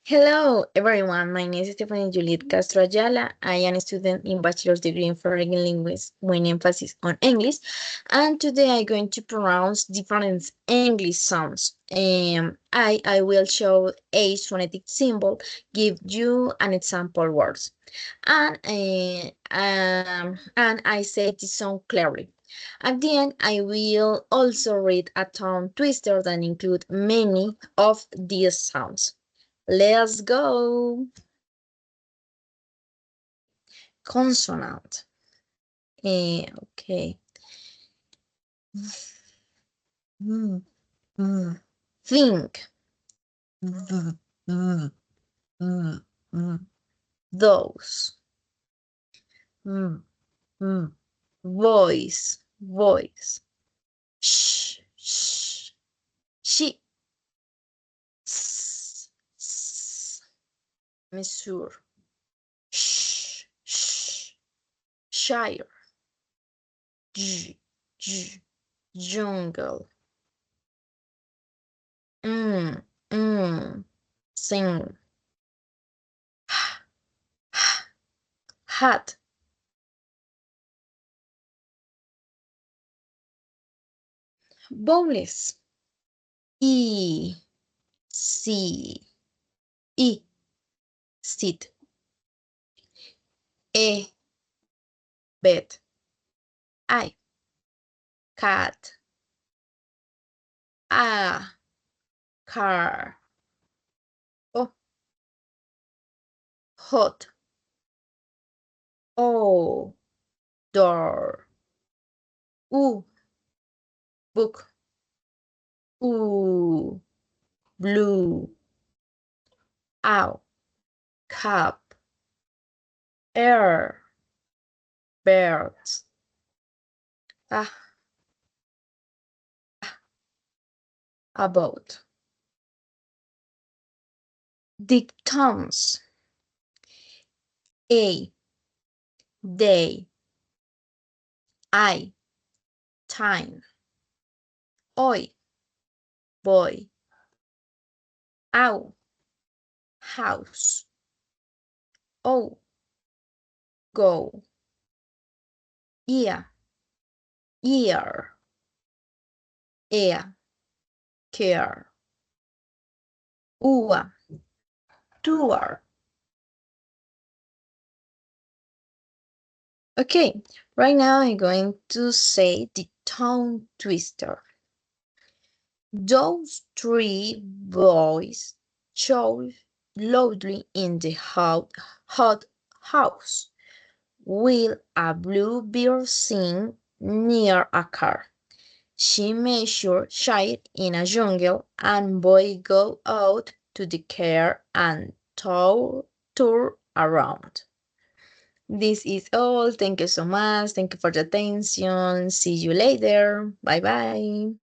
Hello, everyone. My name is Stephanie Juliet Castro Ayala. I am a student in bachelor's degree in foreign language with emphasis on English. And today I'm going to pronounce different English sounds. I will show a phonetic symbol, give you an example words. And I say this sound clearly. At the end, I will also read a tongue twister that include many of these sounds. Let's go. Consonant. Okay. Mm, Think. Mm, mm, mm. Those. Mm, mm. Voice. Voice. Shh. Shh. She. S. S. Measure. Shh. Shh. Shire. J. J. Jungle. Mm. Mm. Sing. Hat. Bowls. E. C. E. Sit. E. Bed. I. Cat. A. Car. O. Hot. O. Door. U. Book. U. Blue. Ow. Cup. Air. Birds. Ah. About. Dictons. A. Day. I. Time. Oi. Boy. Ow. House. Oh. Go. Ear. Ear. Air. Care. Ua. Tour. Okay, right now I'm going to say the tongue twister. Those three boys chose loudly in the hot house. Will a bluebird sing near a car? She measured shade in a jungle, and boy go out to the car and tour around. This is all. Thank you so much. Thank you for the attention. See you later. Bye bye.